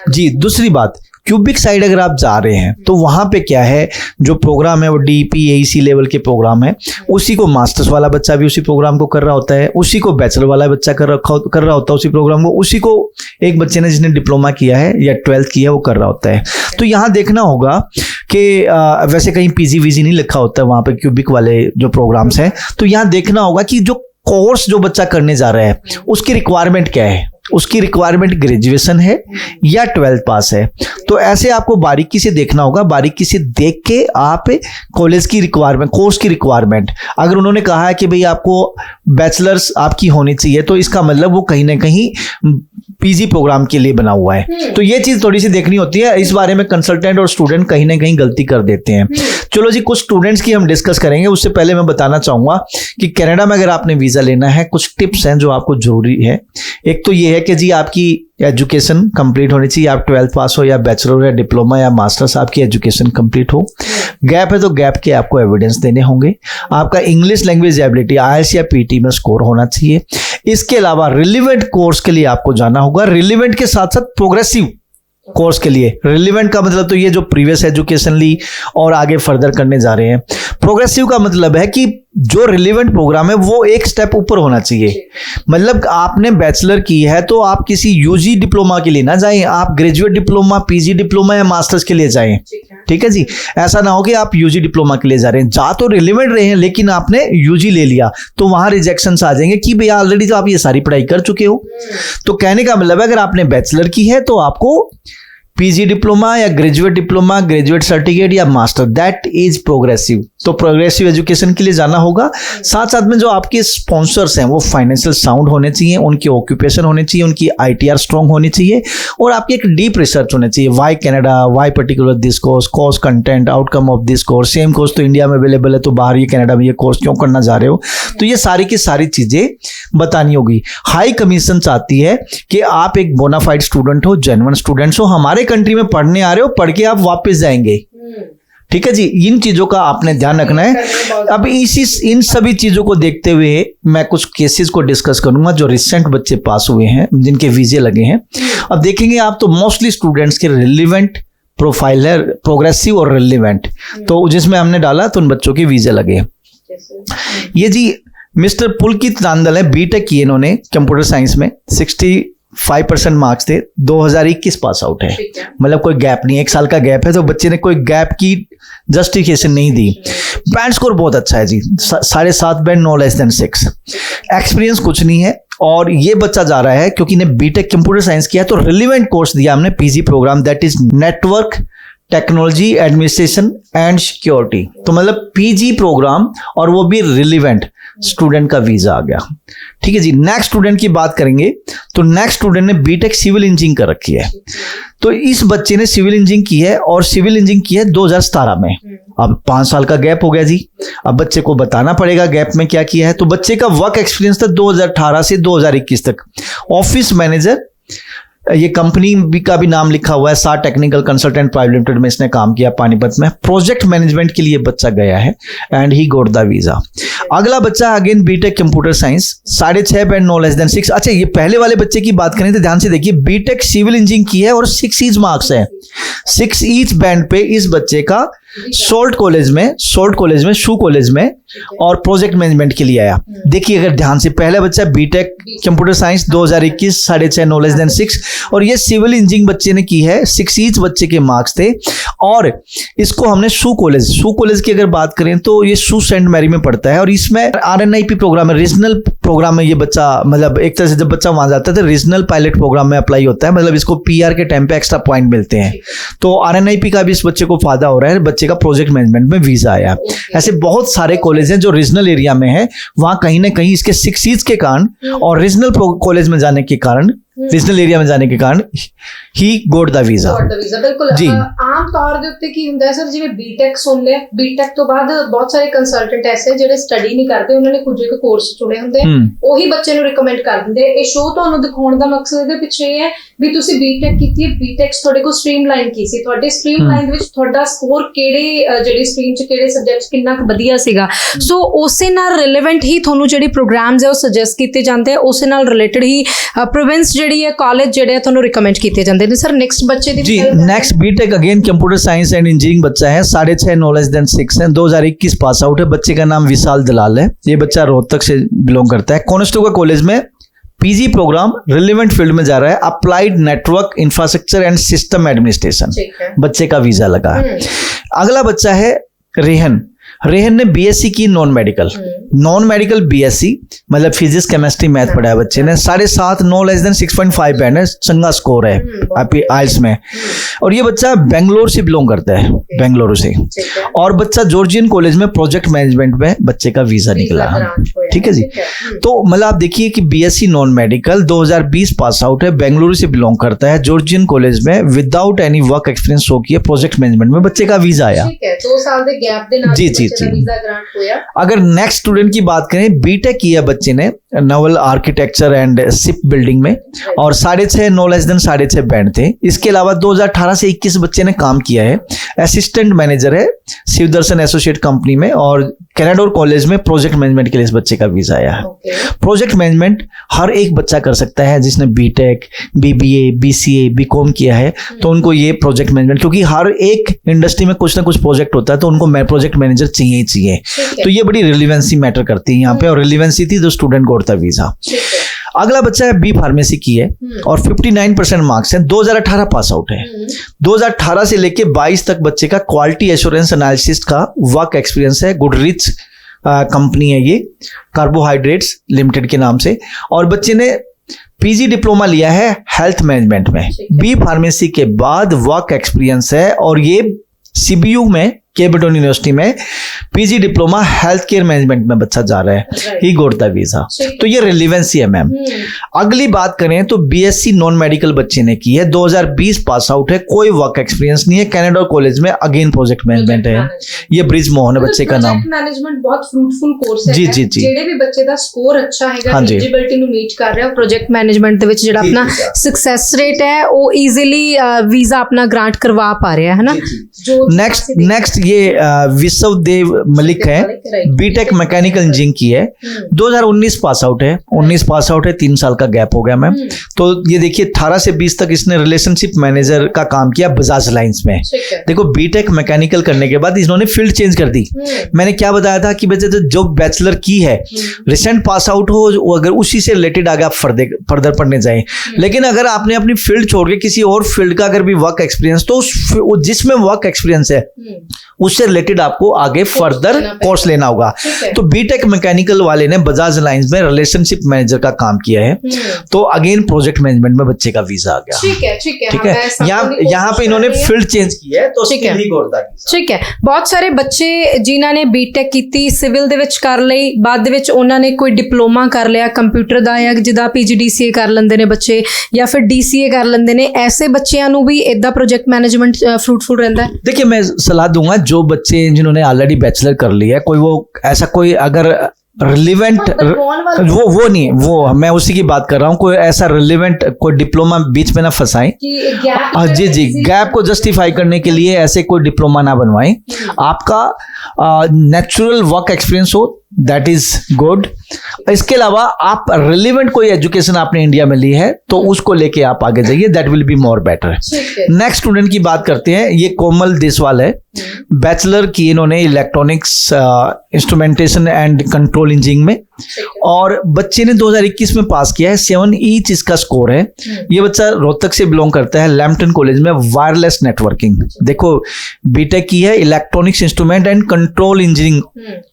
जी। दूसरी बात, क्यूबिक साइड अगर आप जा रहे हैं तो वहाँ पे क्या है, जो प्रोग्राम है वो DP AEC लेवल के प्रोग्राम है, उसी को मास्टर्स वाला बच्चा भी उसी प्रोग्राम को कर रहा होता है, उसी को बैचलर वाला बच्चा कर रहा होता है उसी प्रोग्राम को, उसी को एक बच्चे ने जिसने डिप्लोमा किया है या 12th किया है वो कर रहा होता है। तो यहाँ देखना होगा कि वैसे कहीं PG VG नहीं लिखा होता है वहाँ पे क्यूबिक वाले जो प्रोग्राम्स हैं, तो यहाँ देखना होगा कि जो कोर्स जो बच्चा करने जा रहा है उसकी रिक्वायरमेंट क्या है, उसकी रिक्वायरमेंट ग्रेजुएशन है या 12th पास है। तो ऐसे आपको बारीकी से देखना होगा, बारीकी से देख के आप कॉलेज की रिक्वायरमेंट, कोर्स की रिक्वायरमेंट, अगर उन्होंने कहा है कि भाई आपको बैचलर्स आपकी होनी चाहिए तो इसका मतलब वो कहीं ना कहीं PG प्रोग्राम के लिए बना हुआ है। तो ये चीज़ थोड़ी सी देखनी होती है, इस बारे में कंसल्टेंट और स्टूडेंट कहीं ना कहीं गलती कर देते हैं। चलो जी, कुछ स्टूडेंट्स की हम डिस्कस करेंगे, उससे पहले मैं बताना चाहूँगा कि कनाडा में अगर आपने वीज़ा लेना है कुछ टिप्स हैं जो आपको ज़रूरी है। एक तो ये है कि जी आपकी एजुकेशन कंप्लीट होनी चाहिए, आप 12th पास हो या बैचलर या डिप्लोमा या मास्टर्स, आपकी एजुकेशन कंप्लीट हो। गैप है तो गैप के आपको एविडेंस देने होंगे। आपका इंग्लिश लैंग्वेज एबिलिटी IELTS या PT में स्कोर होना चाहिए। इसके अलावा रिलेवेंट कोर्स के लिए आपको जाना होगा, रिलेवेंट के साथ साथ प्रोग्रेसिव कोर्स के लिए। रिलेवेंट का मतलब तो ये जो प्रीवियस एजुकेशन ली और आगे फर्दर करने जा रहे हैं। प्रोग्रेसिव का मतलब है कि जो रिलेवेंट प्रोग्राम है वो एक स्टेप ऊपर होना चाहिए। मतलब आपने बैचलर की है तो आप किसी UG डिप्लोमा के लिए ना जाएं, आप ग्रेजुएट डिप्लोमा, PG डिप्लोमा या मास्टर्स के लिए जाएं। ठीक है जी, ऐसा ना हो कि आप UG डिप्लोमा के लिए जा रहे हैं, जा तो रिलेवेंट रहे हैं लेकिन आपने UG ले लिया तो वहां रिजेक्शंस आ जाएंगे कि भैया ऑलरेडी तो आप ये सारी पढ़ाई कर चुके हो। तो कहने का मतलब है अगर आपने बैचलर की है तो आपको PG डिप्लोमा या ग्रेजुएट डिप्लोमा, ग्रेजुएट सर्टिफिकेट या मास्टर, दैट इज प्रोग्रेसिव। तो प्रोग्रेसिव एजुकेशन के लिए जाना होगा। साथ साथ में जो आपके स्पॉन्सर्स हैं वो फाइनेंशियल साउंड होने चाहिए, उनकी ऑक्यूपेशन होनी चाहिए, उनकी ITR स्ट्रॉन्ग होनी चाहिए और आपकी एक डीप रिसर्च होनी चाहिए। Why Canada, why particular this course, course content, outcome of this course, same course तो इंडिया में अवेलेबल है तो बाहर ये कनाडा में ये कोर्स क्यों करना जा रहे हो। तो ये सारी की सारी चीजें बतानी होगी। हाई कमीशन चाहती है कि आप एक बोनाफाइड स्टूडेंट हो, जेन्युइन स्टूडेंट्स हो, हमारे कंट्री में पढ़ने आ रहे हो, पढ़ के आप वापस जाएंगे। ठीक है जी, इन चीजों का आपने ध्यान रखना है। अब इन सभी चीजों को देखते हुए मैं कुछ केसेस को डिस्कस करूंगा जो रिसेंट बच्चे पास हुए हैं जिनके वीजे लगे हैं। अब देखेंगे आप तो मोस्टली स्टूडेंट्स के रिलेवेंट प्रोफाइल है, प्रोग्रेसिव और रिलेवेंट, तो जिसमें हमने डाला तो उन बच्चों के वीजे लगे। ये जी मिस्टर पुलकित नांदल है, BTech की इन्होंने कंप्यूटर साइंस में, 60 5% मार्क्स थे, 2021 पास आउट है, मतलब कोई गैप नहीं, 1 साल का गैप है, तो बच्चे ने कोई गैप की जस्टिफिकेशन नहीं दी। बैंड स्कोर बहुत अच्छा है जी, 7.5 band, no less than 6। Experience कुछ नहीं है, और ये बच्चा जा रहा है क्योंकि ने बीटेक कंप्यूटर साइंस किया, तो रिलेवेंट कोर्स दिया हमने PG program, that is network technology administration and security. तो मतलब पीजी प्रोग्राम, और वो भी रिलेवेंट, स्टूडेंट का वीजा आ गया। ठीक है जी। नेक्स्ट स्टूडेंट की बात करेंगे, तो नेक्स्ट स्टूडेंट ने बीटेक सिविल इंजीनियरिंग कर रखी है। तो इस बच्चे ने सिविल इंजीनियरिंग की है, और सिविल इंजीनियरिंग की है 2017 में। अब 5 साल का गैप हो गया जी। अब बच्चे को बताना पड़ेगा गैप में क्या किया है। तो बच्चे का वर्क एक्सपीरियंस था 2018 से 2021 तक। ऑफिस मैनेजर, ये कंपनी भी का भी नाम लिखा हुआ है, सार टेक्निकल कंसल्टेंट प्राइवेट लिमिटेड में इसने काम किया पानीपत में। प्रोजेक्ट मैनेजमेंट के लिए बच्चा गया है, and he got the visa. अगला बच्चा again B Tech computer science, 6.5 band, no less than 6। अच्छा, ये पहले वाले बच्चे की बात करें तो ध्यान से देखिए, बीटेक सिविल इंजीनियरिंग की है और 6 ईच मार्क्स है। 6 ईच बैंड पे इस बच्चे का सोल्ट कॉलेज में, शू कॉलेज में, और प्रोजेक्ट मैनेजमेंट के लिए आया। देखिए अगर ध्यान से, पहला बच्चा B Tech computer science 2021, 6.5 no less than 6, और ये सिविल इंजीनियरिंग बच्चे ने की है, 6 ईच बच्चे के मार्क्स थे। और इसको हमने शू कॉलेज की अगर बात करें तो ये शू सेंट मैरी में पढ़ता है, और इसमें RNIP प्रोग्राम है, रीजनल प्रोग्राम में ये बच्चा, मतलब एक तरह से जब बच्चा वहां जाता है तो रीजनल पायलट प्रोग्राम में अप्लाई होता है, मतलब इसको PR के टाइम पे एक्स्ट्रा पॉइंट मिलते हैं। तो RNIP का भी इस बच्चे को फायदा हो रहा है, बच्चे का प्रोजेक्ट मैनेजमेंट में वीजा आया। ऐसे बहुत सारे कॉलेज हैं जो रीजनल एरिया में है, वहां कहीं ना कहीं इसके 6 सीट्स के कारण और रीजनल कॉलेज में जाने के कारण, रीजनल एरिया में जाने के कारण ही गोट द वीजा। बिल्कुल जी। आम तौर ਦੇ ਉੱਤੇ ਕੀ ਹੁੰਦਾ ਹੈ ਸਰ, ਜਿਵੇਂ ਬੀਟੈਕ ਸੁਣ ਲਿਆ, ਬੀਟੈਕ ਤੋਂ ਬਾਅਦ ਬਹੁਤ ਸਾਰੇ ਕੰਸਲਟੈਂਟ ਐਸੇ ਜਿਹੜੇ ਸਟੱਡੀ ਨਹੀਂ ਕਰਦੇ, ਉਹਨਾਂ ਨੇ ਕੁਝ ਇੱਕ ਕੋਰਸ ਚੁਣੇ ਹੁੰਦੇ, ਉਹੀ ਬੱਚੇ ਨੂੰ ਰਿਕਮੈਂਡ ਕਰ ਦਿੰਦੇ। ਇਹ ਸ਼ੋਅ ਤੁਹਾਨੂੰ ਦਿਖਾਉਣ ਦਾ ਮਕਸਦ ਇਹਦੇ ਪਿੱਛੇ ਇਹ ਹੈ ਵੀ ਤੁਸੀਂ ਬੀਟੈਕ ਕੀਤੀ ਹੈ, ਬੀਟੈਕ ਤੁਹਾਡੇ ਕੋਲ ਸਟ੍ਰੀਮਲਾਈਨ ਕੀ ਸੀ, ਤੁਹਾਡੇ ਸਟ੍ਰੀਮਲਾਈਨ ਦੇ ਵਿੱਚ ਤੁਹਾਡਾ ਸਕੋਰ ਕਿਹੜੇ ਜਿਹੜੀ ਸਟ੍ਰੀਮ 'ਚ ਕਿਹੜੇ ਸਬਜੈਕਟਸ ਕਿੰਨਾ ਕੁ ਵਧੀਆ ਸੀਗਾ। ਸੋ ਉਸੇ ਨਾਲ ਰਿਲੇਵੈਂਟ ਹੀ ਤੁਹਾਨੂੰ ਜਿਹੜੀ ਪ੍ਰੋਗਰਾਮਸ ਹੈ ਉਹ ਸੁਜੈਸਟ ਕੀਤੇ ਜਾਂਦੇ ਆ, ਉਸੇ ਨਾਲ ਰਿਲੇਟਡ ਹੀ प्रोविंस ਜਿਹੜੀ ਹੈ ਕਾਲਜ ਜਿਹੜੇ ਆ ਤੁਹਾਨੂੰ ਰਿਕਮੈਂਡ ਕੀਤੇ ਜਾਂਦੇ ਨੇ। ਸਰ नेक्स्ट बच्चे ਦੀ जी, next BTech again computer science and engineering बच्चा है, 6.5 नो लेस देन 6 है, 2021 पास आउट है। बच्चे का नाम विशाल दलाल है, ये बच्चा रोहतक से बिलोंग करता है। कॉन्स्टेबल कॉलेज में पीजी प्रोग्राम रिलेवेंट फील्ड में जा रहा है, applied network infrastructure and system administration, बच्चे का वीजा लगा है। अगला बच्चा है रेहन ने बीएससी की नॉन मेडिकल बीएससी, मतलब फिजिक्स केमिस्ट्री मैथ पढ़ा है बच्चे ने, 7.5 नो लेस देन 6.5 बैंड है, चंगा स्कोर है आइल्स में। और ये बच्चा बेंगलोर से बिलोंग करता है, बेंगलुरु से। और बच्चा जॉर्जियन कॉलेज में प्रोजेक्ट मैनेजमेंट में बच्चे का वीजा निकला। ठीक है जी। तो मतलब आप देखिए कि BSc non medical 2020 pass out है, बेंगलुरु से बिलोंग करता है, जॉर्जियन कॉलेज में without any work experience show किया, प्रोजेक्ट मैनेजमेंट में बच्चे का वीजा आया। 2 साल के गैप दे नाल जी। अगर नेक्स्ट स्टूडेंट की बात करें, बीटेक किया बच्चे ने Naval architecture and ship building में, और 6.5 नो लेस देन 6.5 बैंड थे। इसके अलावा 2018 से 21 बच्चे ने काम किया है, असिस्टेंट मैनेजर है शिव दर्शन एसोसिएट कंपनी में, और कैनाडोर कॉलेज में प्रोजेक्ट मैनेजमेंट के लिए इस बच्चे का वीजा आया है। प्रोजेक्ट मैनेजमेंट हर एक बच्चा कर सकता है जिसने बीटेक, बीबीए, बीसीए, बीकॉम किया है, तो उनको ये प्रोजेक्ट मैनेजमेंट, क्योंकि हर एक इंडस्ट्री में कुछ ना कुछ प्रोजेक्ट होता है, तो उनको प्रोजेक्ट मैनेजर चाहिए ही चाहिए। तो ये बड़ी रिलेवेंसी मैटर करती है यहाँ पे, और रिलेवेंसी थी तो स्टूडेंट को होता वीजा। अगला बच्चा है बी फार्मेसी की है, और 59% मार्क्स है, 2018 पास आउट है। 2018 से लेके 22 तक बच्चे का क्वालिटी एश्योरेंस एनालिसिस का वर्क एक्सपीरियंस है। गुडरिच कंपनी है ये, कार्बोहाइड्रेट्स लिमिटेड के नाम से। और बच्चे ने पीजी डिप्लोमा लिया है हेल्थ मैनेजमेंट में। बी फार्मेसी के बाद वर्क एक्सपीरियंस है, और ये CBU में, केबटन यूनिवर्सिटी में PG diploma health care management में बच्चा जा रहा है, ही गोट द वीजा। तो ये रिलेवेंसी है मैम। अगली बात करें तो बीएससी नॉन मेडिकल बच्चे ने की है, 2020 पास आउट है, कोई वर्क एक्सपीरियंस नहीं है, कैनाडा कॉलेज में अगेन प्रोजेक्ट मैनेजमेंट है। ये ब्रिज मोहन है बच्चे का नाम। मैनेजमेंट बहुत फ्रूटफुल कोर्स है जी। ਜਿਹੜੇ ਵੀ ਬੱਚੇ ਦਾ ਸਕੋਰ ਅੱਛਾ ਹੈਗਾ, ਐਲੀਜੀਬਿਲਟੀ ਨੂੰ ਮੀਟ ਕਰ ਰਿਹਾ, ਪ੍ਰੋਜੈਕਟ ਮੈਨੇਜਮੈਂਟ ਦੇ ਵਿੱਚ ਜਿਹੜਾ ਆਪਣਾ ਸਕਸੈਸ ਰੇਟ ਹੈ ਉਹ ਈਜ਼ੀਲੀ ਵੀਜ਼ਾ ਆਪਣਾ ਗ੍ਰਾਂਟ ਕਰਵਾ ਪਾ ਰਿਹਾ ਹੈ ਨਾ। नेक्स्ट ये विश्वदेव मलिक है, बीटेक मैकेनिकल इंजीनियरिंग की है, 2019 पास आउट है, 19 पास आउट है, 3 साल का गैप हो गया मैम। तो ये देखिए 18 से 20 तक इसने रिलेशनशिप मैनेजर का काम किया बजाज अलायंस में। देखो बीटेक मैकेनिकल करने के बाद इन्होंने फील्ड चेंज कर दी। मैंने क्या बताया था कि बच्चे तो जो बैचलर की है, रिसेंट पास आउट हो, अगर उसी से रिलेटेड आगे आप फर्दर पढ़ने जाएं, लेकिन अगर आपने अपनी फील्ड छोड़ के किसी और फील्ड का अगर भी वर्क एक्सपीरियंस, तो जिसमें वर्क एक्सपीरियंस है उससे रिलेटेड आपको आगे फर्दर कोर्स लेना होगा। तो बीटेक मैकेनिकल वाले ने बजाज अलायंस में रिलेशनशिप मैनेजर का काम किया है। तो अगेन प्रोजेक्ट मैनेजमेंट में बच्चे का वीजा आ गया। ठीक है, यहाँ पे इन्होंने फील्ड चेंज की है, तो ठीक है। बहुत सारे बच्चे जिन्हों ने बीटेक की सिविल दे विच कर ਲਈ, बाद ਦੇ ਵਿੱਚ ਉਹਨਾਂ ਨੇ ਕੋਈ ਡਿਪਲੋਮਾ ਕਰ ਲਿਆ ਕੰਪਿਊਟਰ ਦਾ, ਜਾਂ ਜਿੱਦਾਂ PGDCA ਕਰ ਲੈਂਦੇ ਨੇ ਬੱਚੇ, ਜਾਂ ਫਿਰ DCA कर लेंदे ने, ऐसे बच्चों ਨੂੰ भी इदा प्रोजेक्ट मैनेजमेंट फ्रूटफुल रहता है? देखिए मैं सलाह दूंगा जो बच्चे जिन्होंने ऑलरेडी बैचलर कर लिया है, कोई वो ऐसा कोई अगर रिलेवेंट वो नहीं, वो मैं उसी की बात कर रहा हूँ, कोई ऐसा रिलेवेंट कोई डिप्लोमा बीच में ना फंसाएं। जी गैप को जस्टिफाई करने के लिए ऐसे कोई डिप्लोमा ना बनवाएं। आपका नेचुरल वर्क एक्सपीरियंस हो, दैट इज गुड। इसके अलावा आप रिलेवेंट कोई एजुकेशन आपने इंडिया में ली है तो उसको लेके आप आगे जाइए, that will be more better. Next student की बात करते हैं, ये कोमल देसवाल है, बैचलर की इन्होंने electronics instrumentation and control engineering में, और बच्चे ने 2021 में पास किया है, 7 ईच इसका स्कोर है। ये बच्चा रोहतक से बिलोंग करता है, लैम्पटन कॉलेज में वायरलेस नेटवर्किंग। देखो बीटेक की है, electronics instrument and control engineering,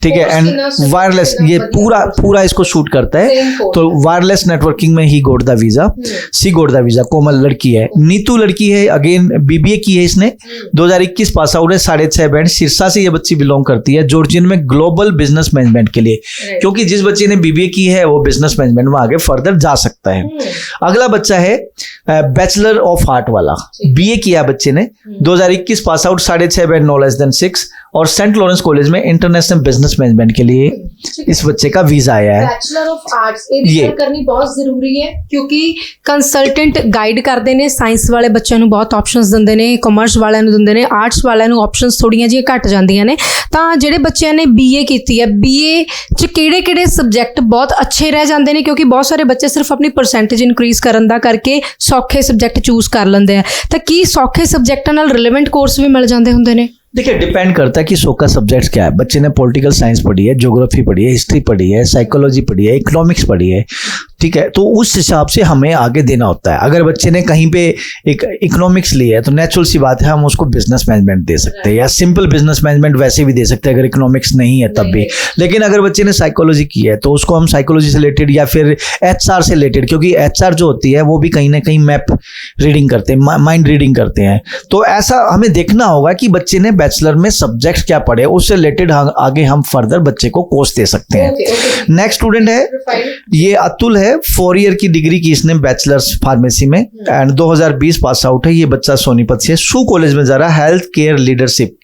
ठीक है, एंड वायरलेस, ये पूरा इसको शूट करता है। तो वायरलेस नेटवर्किंग में ही got the visa, she got the visa. Komal लड़की है। नीतू लड़की है, अगेन बीबीए की है इसने, 2021 पास आउट है, 6.5 बैंड, सिरसा से ये बच्ची बिलोंग करती है, जॉर्जियन में ग्लोबल बिजनेस मैनेजमेंट के लिए, क्योंकि जिस बच्चे ने बीबीए की है वो बिजनेस मैनेजमेंट में आगे फर्दर जा सकता है। अगला बच्चा है बैचलर ऑफ आर्ट वाला, बीए किया बच्चे ने, 2021 pass out, 6.5 band, no less than 6, और सेंट लॉरेंस कॉलेज में इंटरनेशनल बिजनेस मैनेजमेंट के लिए इस बच्चे का वीजा आया है। बैचलर ऑफ आर्ट्स ये करनी बहुत जरूरी है, क्योंकि कंसल्टेंट गाइड करते हैं, साइंस वाले बच्चों को बहुत ऑप्शंस दिंदे ने, कॉमर्स वालों को दिंदे ने, आर्ट्स वालों को ऑप्शंस थोड़ियां जी घट जांदियां ने। तां जिहड़े बच्चों ने बीए की है, बीए च किहड़े-किहड़े सब्जैक्ट बहुत अच्छे रह जाते हैं, क्योंकि बहुत सारे बच्चे सिर्फ अपनी परसेंटेज इनक्रीज करन दा करके सौखे सब्जैक्ट चूज कर लेंदे हैं। तो की सौखे सब्जैक्टां नाल रिलेवेंट कोर्स भी मिल जाते हुंदे ने? देखिए डिपेंड करता है कि सौखा सब्जेक्ट्स क्या है। बच्चे ने पॉलिटिकल साइंस पढ़ी है, ज्योग्राफी पढ़ी है, हिस्ट्री पढ़ी है, साइकोलॉजी पढ़ी है, इकोनॉमिक्स पढ़ी है, ठीक है, तो उस हिसाब से हमें आगे देना होता है। अगर बच्चे ने कहीं पे एक इकोनॉमिक्स ली है तो नेचुरल सी बात है हम उसको बिजनेस मैनेजमेंट दे सकते हैं, या सिंपल बिजनेस मैनेजमेंट वैसे भी दे सकते हैं अगर इकोनॉमिक्स नहीं है तब भी। लेकिन अगर बच्चे ने साइकोलॉजी की है तो उसको हम साइकोलॉजी से रिलेटेड या फिर HR से रिलेटेड, क्योंकि HR जो होती है वो भी कहीं ना कहीं मैप रीडिंग करते हैं, माइंड रीडिंग करते हैं। तो ऐसा हमें देखना होगा कि बच्चे ने बैचलर में सब्जेक्ट क्या पढ़े, उससे रिलेटेड आगे हम फर्दर बच्चे को कोर्स दे सकते हैं। नेक्स्ट स्टूडेंट है, ये अतुल है, 4 ईयर की डिग्री की इसने बैचलर्स फार्मेसी में, एंड 2020 पास आउट है। ये बच्चा सोनीपत से शू कॉलेज में जा रहा है, health care leadership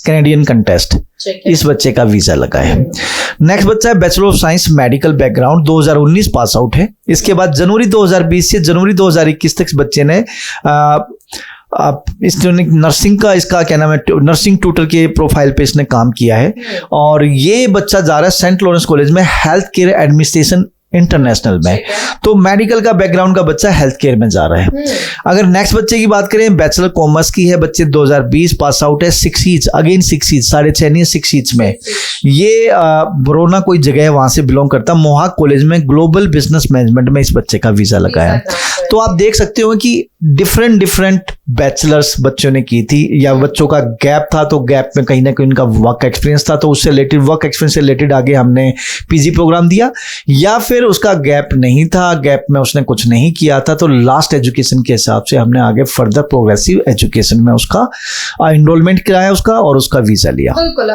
Canadian contest, इस बच्चे का वीजा लगा है। नेक्स्ट बच्चा है bachelor of science medical background, 2019 pass out है। इसके बाद जनवरी 2020 से जनवरी 2021 तक बच्चे ने नर्सिंग का, इसका क्या नाम है, नर्सिंग ट्यूटर के प्रोफाइल पे इसने काम किया है। और ये बच्चा जा रहा है सेंट लॉरेंस कॉलेज में हेल्थ केयर एडमिनिस्ट्रेशन इंटरनेशनल में। तो मेडिकल का बैकग्राउंड का बच्चा हेल्थ केयर में जा रहा है। अगर नेक्स्ट बच्चे की बात करें, बैचलर कॉमर्स की है, बच्चे 2020 पास आउट है, 6 ईच, अगेन 6 ईच, 6.5 नहीं 6 ईच में। ये बरोना कोई जगह है वहां से बिलोंग करता, मोहाक कॉलेज में ग्लोबल बिजनेस मैनेजमेंट में इस बच्चे का वीजा लगा है। तो आप देख सकते हो कि डिफरेंट बैचलर्स बच्चों ने की थी, या बच्चों का गैप था तो गैप में कहीं ना कहीं उनका वर्क एक्सपीरियंस था, तो उससे रिलेटेड वर्क एक्सपीरियंस से रिलेटेड आगे हमने पीजी प्रोग्राम दिया, या फिर उसका गैप नहीं था, गैप में उसने कुछ नहीं किया था, तो लास्ट एजुकेशन के हिसाब से हमने आगे फर्दर प्रोग्रेसिव एजुकेशन में उसका इनरोलमेंट कराया उसका, और उसका वीजा लिया। बिल्कुल।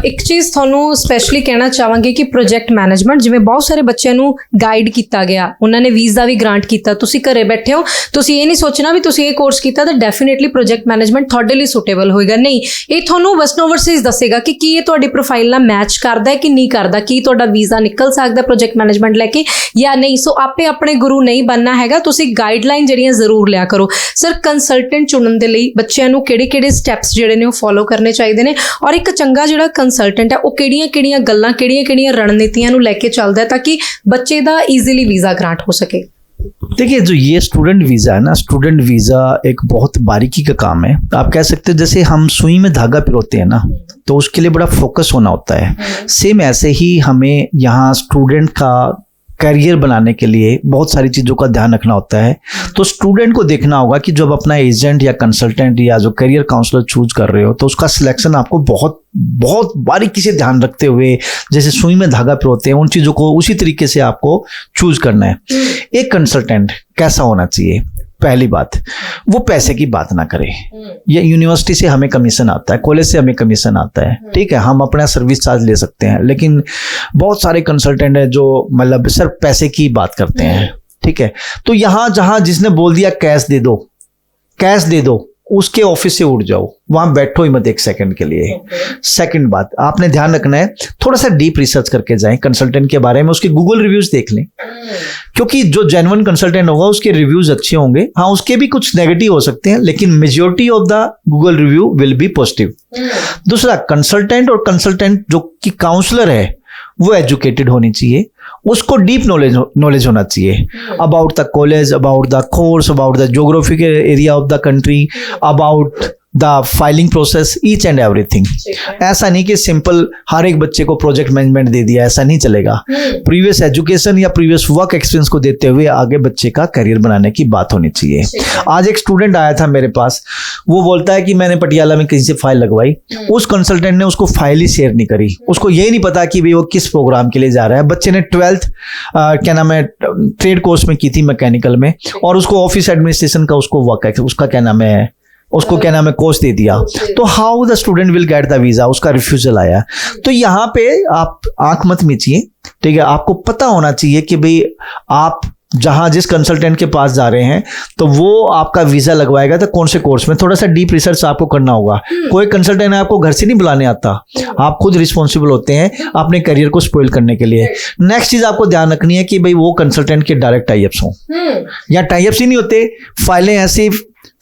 एक चीज़ ਤੁਹਾਨੂੰ स्पैशली कहना चाहांगे कि प्रोजेक्ट मैनेजमेंट जिवें बहुत सारे बच्चों ਨੂੰ गाइड किया गया, उन्होंने वीजा भी ग्रांट किया, तुसीं घरे ਘਰੇ ਬੈਠੇ ਹੋ ਤੁਸੀਂ ਇਹ ਨਹੀਂ ਸੋਚਣਾ ਵੀ ਤੁਸੀਂ ਇਹ ਕੋਰਸ ਕੀਤਾ ਤਾਂ ਡੈਫੀਨੇਟਲੀ ਪ੍ਰੋਜੈਕਟ ਮੈਨੇਜਮੈਂਟ ਤੁਹਾਡੇ ਲਈ ਸੁਟੇਬਲ ਹੋਏਗਾ। ਨਹੀਂ, ਇਹ ਤੁਹਾਨੂੰ ਵਸਟ ਓਵਰਸੀਜ਼ ਦੱਸੇਗਾ ਕਿ ਕੀ ਇਹ ਤੁਹਾਡੀ ਪ੍ਰੋਫਾਈਲ ਨਾਲ ਮੈਚ ਕਰਦਾ ਹੈ ਕਿ ਨਹੀਂ ਕਰਦਾ, ਕੀ ਤੁਹਾਡਾ ਵੀਜ਼ਾ ਨਿਕਲ ਸਕਦਾ ਪ੍ਰੋਜੈਕਟ ਮੈਨੇਜਮੈਂਟ ਲੈ ਕੇ ਜਾਂ ਨਹੀਂ। ਸੋ ਆਪੇ ਆਪਣੇ ਗੁਰੂ ਨਹੀਂ ਬਣਨਾ ਹੈਗਾ, ਤੁਸੀਂ ਗਾਈਡਲਾਈਨ ਜਿਹੜੀਆਂ ਜ਼ਰੂਰ ਲਿਆ ਕਰੋ। ਸਰ ਕੰਸਲਟੈਂਟ ਚੁਣਨ ਦੇ ਲਈ ਬੱਚਿਆਂ ਨੂੰ ਕਿਹੜੇ ਸਟੈਪਸ ਜਿਹੜੇ ਨੇ ਉਹ ਫੋਲੋ ਕਰਨੇ ਚਾਹੀਦੇ ਨੇ, ਔਰ ਇੱਕ ਚੰਗਾ ਜਿਹੜਾ ਕੰਸਲਟੈਂਟ ਹੈ ਉਹ ਕਿਹੜੀਆਂ ਗੱਲਾਂ ਕਿਹੜੀਆਂ ਰਣਨੀਤੀਆਂ ਨੂੰ ਲੈ ਕੇ ਚੱਲਦਾ ਹੈ ਤਾਂ ਕਿ ਬੱਚੇ ਦਾ ਈਜ਼ੀਲੀ ਵੀज़ा ग्रांट हो सके? देखिए, जो ये स्टूडेंट वीज़ा है ना, स्टूडेंट वीज़ा एक बहुत बारीकी का काम है। आप कह सकते हो जैसे हम सुई में धागा पिरोते हैं ना, तो उसके लिए बड़ा फोकस होना होता है। सेम ऐसे ही हमें यहाँ स्टूडेंट का करियर बनाने के लिए बहुत सारी चीज़ों का ध्यान रखना होता है। तो स्टूडेंट को देखना होगा कि जब अपना एजेंट या कंसल्टेंट या जो करियर काउंसलर चूज कर रहे हो तो उसका सिलेक्शन आपको बहुत बारीकी से ध्यान रखते हुए, जैसे सुई में धागा पिरोते हैं, उन चीज़ों को उसी तरीके से आपको चूज करना है। एक कंसल्टेंट कैसा होना चाहिए? पहली बात, वो पैसे की बात ना करे। ये यूनिवर्सिटी से हमें कमीशन आता है, कॉलेज से हमें कमीशन आता है, ठीक है, हम अपना सर्विस चार्ज ले सकते हैं, लेकिन बहुत सारे कंसल्टेंट है जो मतलब सिर्फ पैसे की बात करते हैं, ठीक है। तो यहाँ जहाँ जिसने बोल दिया कैश दे दो, उसके ऑफिस से उठ जाओ, वहां बैठो ही मत एक सेकंड के लिए। सेकंड बात, आपने ध्यान रखना है, थोड़ा सा डीप रिसर्च करके जाएं कंसल्टेंट के बारे में, उसके गूगल रिव्यूज देख लें, क्योंकि जो जेन्युइन कंसल्टेंट होगा उसके रिव्यूज अच्छे होंगे। हाँ, उसके भी कुछ नेगेटिव हो सकते हैं, लेकिन majority of the Google review will be positive. दूसरा, कंसल्टेंट और कंसल्टेंट जो कि काउंसलर है वो एजुकेटेड होनी चाहिए, उसको डीप नॉलेज होना चाहिए about the college, about the course, about the geographical area of the country, about the filing process, each and everything. ऐसा नहीं कि सिंपल हर एक बच्चे को प्रोजेक्ट मैनेजमेंट दे दिया, ऐसा नहीं चलेगा। प्रीवियस एजुकेशन या प्रीवियस वर्क एक्सपीरियंस को देते हुए आगे बच्चे का करियर बनाने की बात होनी चाहिए। आज एक स्टूडेंट आया था मेरे पास, वो बोलता है कि मैंने पटियाला में किसी से फाइल लगवाई, उस कंसल्टेंट ने उसको फाइल ही शेयर नहीं करी, उसको यही नहीं पता कि भाई वो किस प्रोग्राम के लिए जा रहा है। बच्चे ने 12th क्या नाम है ट्रेड कोर्स में की थी, मैकेनिकल में, और उसको ऑफिस एडमिनिस्ट्रेशन का उसको वर्क उसका क्या नाम है उसको क्या नाम है कोर्स दे दिया। तो how the student will get the visa, उसका रिफ्यूजल आया। तो यहाँ पे आप आंख मत मीचिए, ठीक है, आपको पता होना चाहिए कि भाई आप जहां जिस कंसल्टेंट के पास जा रहे हैं तो वो आपका वीजा लगवाएगा तो कौन से कोर्स में, थोड़ा सा डीप रिसर्च आपको करना होगा। कोई कंसल्टेंट आपको घर से नहीं बुलाने आता, आप खुद रिस्पॉन्सिबल होते हैं अपने करियर को स्पॉइल करने के लिए। नेक्स्ट चीज आपको ध्यान रखनी है कि भाई वो कंसल्टेंट के डायरेक्ट टाइप्स हों, या टाइप्स ही नहीं होते, फाइलें ऐसी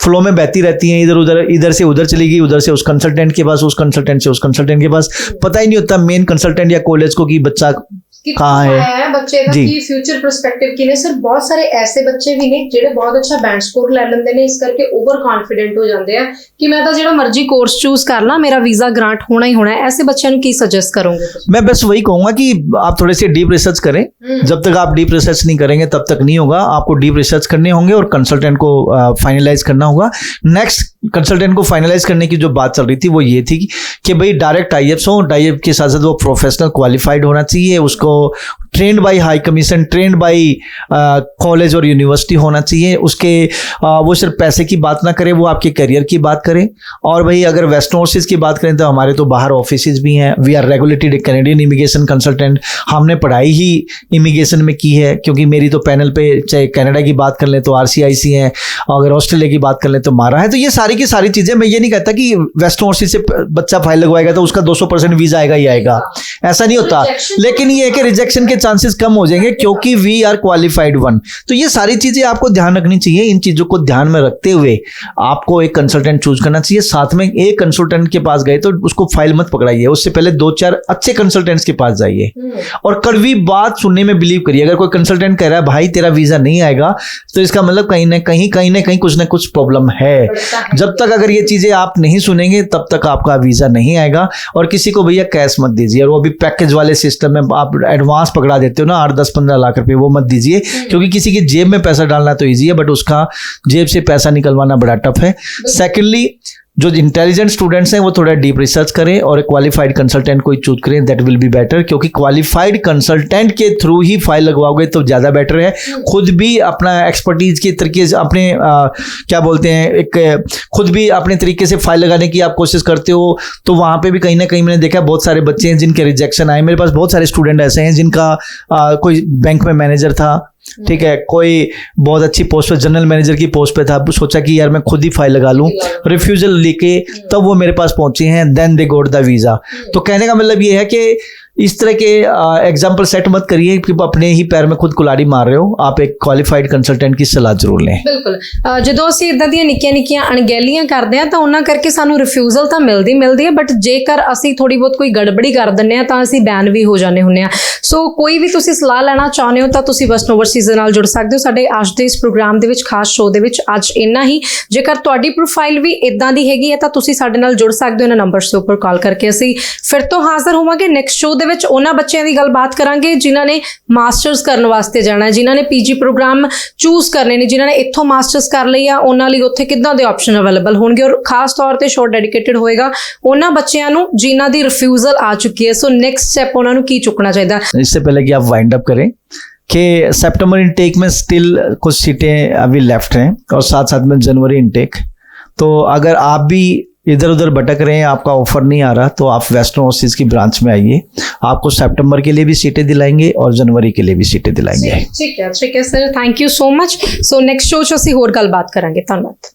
फ्लो में बहती रहती हैं, इधर से उधर चली गई, उधर से उस कंसल्टेंट के पास, उस कंसल्टेंट से उस कंसल्टेंट के पास, पता ही नहीं होता मेन कंसल्टेंट या कॉलेज को कि बच्चा कहाँ है ਬੱਚੇ ਦਾ ਕੀ ਫਿਊਚਰ ਪਰਸਪੈਕਟਿਵ ਕੀ ਨੇ। ਸਰ ਬਹੁਤ ਸਾਰੇ ਐਸੇ ਬੱਚੇ ਵੀ ਨੇ ਜਿਹੜੇ ਬਹੁਤ ਅੱਛਾ ਬੈਂਡ ਸਕੋਰ ਲੈ ਲੈਂਦੇ ਨੇ, ਇਸ ਕਰਕੇ ਓਵਰ ਕੌਨਫੀਡੈਂਟ ਹੋ ਜਾਂਦੇ ਆ ਕਿ मैं तो ਜਿਹੜਾ ਮਰਜ਼ੀ कोर्स चूज कर ला, मेरा वीजा ग्रांट होना ही होना है। ऐसे बच्चों को की सजेस्ट करोगे? मैं बस वही कहूंगा कि आप थोड़े से डीप रिसर्च करें। जब तक आप डीप रिसर्च नहीं करेंगे तब तक नहीं होगा, आपको डीप रिसर्च करने होंगे और कंसल्टेंट को फाइनलाइज करना होगा। नेक्स्ट, कंसल्टेंट को फाइनलाइज करने की जो बात चल रही थी वो ये थी कि भाई डायरेक्ट टाइप्स हो, टाइप के साथ साथ वो प्रोफेशनल क्वालिफाइड होना चाहिए, उसको trained by high commission, trained by college और यूनिवर्सिटी होना चाहिए, उसके वो सिर्फ पैसे की बात ना करे, वो आपके करियर की बात करें। और भाई अगर वेस्टर्न ओवरसीज की बात करें तो हमारे तो बाहर ऑफिसेज भी हैं, we are regulated Canadian immigration consultant, हमने पढ़ाई ही इमिग्रेशन में की है, क्योंकि मेरी तो पैनल पे चाहे कनाडा की बात कर लें तो RCIC है, अगर ऑस्ट्रेलिया की बात कर लें तो मारा है। तो ये सारी की सारी चीज़ें, मैं ये नहीं कहता कि वेस्टर्न ओवरसीज से बच्चा फाइल लगवाएगा तो उसका 200% वीज़ा आएगा ही आएगा, ऐसा नहीं होता, लेकिन ये है कि रिजेक्शन के चांसेस कम हो जाएंगे क्योंकि वी आर क्वालिफाइड वन। तो ये सारी चीजें आपको ध्यान रखनी चाहिए, इन चीजों को ध्यान में रखते हुए आपको एक कंसल्टेंट चूज करना चाहिए। साथ में एक कंसल्टेंट के पास गए तो उसको फाइल मत पकड़ाइए, उससे पहले 2-4 अच्छे कंसल्टेंट्स के पास जाइए और कड़वी बात सुनने में बिलीव करिए। अगर कोई कंसल्टेंट कह रहा है भाई तेरा वीजा नहीं आएगा तो इसका मतलब कहीं ना कहीं कुछ ना कुछ प्रॉब्लम है। जब तक अगर ये चीजें आप नहीं सुनेंगे तब तक आपका वीजा नहीं आएगा। और किसी को भैया कैश मत दीजिए, और वो भी पैकेज वाले सिस्टम में आप एडवांस पकड़ा देते हो ना 8-10-15 लाख रुपए, वो मत दीजिए, क्योंकि किसी की जेब में पैसा डालना तो ईजी है बट उसका जेब से पैसा निकलवाना बड़ा टफ है। सेकेंडली, जो इंटेलिजेंट स्टूडेंट्स हैं वो थोड़ा डीप रिसर्च करें और एक क्वालिफाइड कंसल्टेंट को चूज करें, दैट विल बी बेटर, क्योंकि क्वालिफाइड कंसल्टेंट के थ्रू ही फाइल लगवाओगे तो ज़्यादा बेटर है। खुद भी अपना एक्सपर्टीज के तरीके से अपने क्या बोलते हैं एक खुद भी अपने तरीके से फाइल लगाने की आप कोशिश करते हो तो वहाँ पे भी कहीं ना कहीं मैंने देखा बहुत सारे बच्चे हैं जिनके रिजेक्शन आए। मेरे पास बहुत सारे स्टूडेंट ऐसे हैं जिनका कोई बैंक में मैनेजर था, ठीक है, कोई बहुत अच्छी पोस्ट पे, जनरल मैनेजर की पोस्ट पे था, सोचा कि यार मैं खुद ही फाइल लगा लूं, रिफ्यूजल लेके तब वो मेरे पास पहुंची हैं, then they got the visa. तो कहने का मतलब ये है कि इस तरह के एग्जाम्पल सेट मत करिए कि अपने ही पैर में खुद कुल्हाड़ी मार रहे हो, आप एक क्वालिफाइड ਕੰਸਲਟੈਂਟ की सलाह ਜ਼ਰੂਰ लें। ਬਿਲਕੁਲ ਜਦੋਂ ਅਸੀਂ ਇਦਾਂ ਦੀਆਂ ਨਿੱਕੀਆਂ ਅਣਗਹਿਲੀਆਂ ਕਰਦੇ ਆ ਤਾਂ ਉਹਨਾਂ ਕਰਕੇ ਸਾਨੂੰ ਰਿਫਿਊਜ਼ਲ ਤਾਂ ਮਿਲਦੀ ਹੈ, ਬਟ ਜੇਕਰ ਅਸੀਂ ਥੋੜੀ ਬਹੁਤ ਕੋਈ ਗੜਬੜੀ ਕਰ ਦਿੰਨੇ ਆ ਤਾਂ ਅਸੀਂ ਬੈਨ ਵੀ ਹੋ ਜਾਂਦੇ ਹੁੰਨੇ ਆ। ਸੋ ਕੋਈ ਵੀ ਤੁਸੀਂ ਸਲਾਹ ਲੈਣਾ ਚਾਹੁੰਦੇ ਹੋ ਤਾਂ ਤੁਸੀਂ ਵੈਸਟਰਨ ਓਵਰਸੀਜ਼ ਦੇ ਨਾਲ ਜੁੜ ਸਕਦੇ ਹੋ। ਸਾਡੇ ਅੱਜ ਦੇ ਇਸ ਪ੍ਰੋਗਰਾਮ ਦੇ ਵਿੱਚ, ਖਾਸ ਸ਼ੋਅ ਦੇ ਵਿੱਚ ਅੱਜ ਇੰਨਾ ਹੀ। ਜੇਕਰ ਤੁਹਾਡੀ ਪ੍ਰੋਫਾਈਲ ਵੀ ਇਦਾਂ ਦੀ ਹੈਗੀ ਹੈ ਤਾਂ ਤੁਸੀਂ ਸਾਡੇ ਨਾਲ ਜੁੜ ਸਕਦੇ ਹੋ ਇਹਨਾਂ ਨੰਬਰਸ ਦੇ ਉੱਪਰ ਕਾਲ ਕਰਕੇ। ਅਸੀਂ ਫਿਰ ਤੋਂ ਹਾਜ਼ਰ ਹੋਵਾਂਗੇ ਨੈਕਸਟ ਸ਼ੋਅ ਦੇ ਵਿੱਚ। ਉਹਨਾਂ ਬੱਚਿਆਂ ਦੀ ਗੱਲਬਾਤ ਕਰਾਂਗੇ ਜਿਨ੍ਹਾਂ ਨੇ ਮਾਸਟਰਸ ਕਰਨ ਵਾਸਤੇ ਜਾਣਾ ਹੈ, ਜਿਨ੍ਹਾਂ ਨੇ ਪੀਜੀ ਪ੍ਰੋਗਰਾਮ ਚੂਜ਼ ਕਰਨੇ ਨੇ, ਜਿਨ੍ਹਾਂ ਨੇ ਇੱਥੋਂ ਮਾਸਟਰਸ ਕਰ ਲਈ ਆ, ਉਹਨਾਂ ਲਈ ਉੱਥੇ ਕਿੱਦਾਂ ਦੇ ਆਪਸ਼ਨ ਅਵੇਲੇਬਲ ਹੋਣਗੇ। ਔਰ ਖਾਸ ਤੌਰ ਤੇ ਸ਼ੋਅ ਡੈਡੀਕੇਟਡ ਹੋਏਗਾ ਉਹਨਾਂ ਬੱਚਿਆਂ ਨੂੰ ਜਿਨ੍ਹਾਂ ਦੀ ਰਿਫਿਊਜ਼ਲ ਆ ਚੁੱਕੀ ਹੈ। ਸੋ ਨੈਕਸਟ ਸਟੈਪ ਉਹਨਾਂ ਨੂੰ ਕੀ ਚੁੱਕਣਾ ਚਾਹੀਦਾ। इससे पहले कि आप वाइंड अप करें कि सितंबर इनटेक में स्टिल कुछ सीटें अभी लेफ्ट हैं और साथ साथ में जनवरी इनटेक। तो अगर आप भी इधर उधर भटक रहे हैं, आपका ऑफर नहीं आ रहा, तो आप वेस्टर्न ओवरसीज की ब्रांच में आइए, आपको सितंबर के लिए भी सीटें दिलाएंगे और जनवरी के लिए भी सीटें दिलाएंगे। ठीक है sir, thank you so much. So next show 'ਚ ਅਸੀਂ ਹੋਰ ਗੱਲਬਾਤ ਕਰਾਂਗੇ। ਧੰਨਵਾਦ।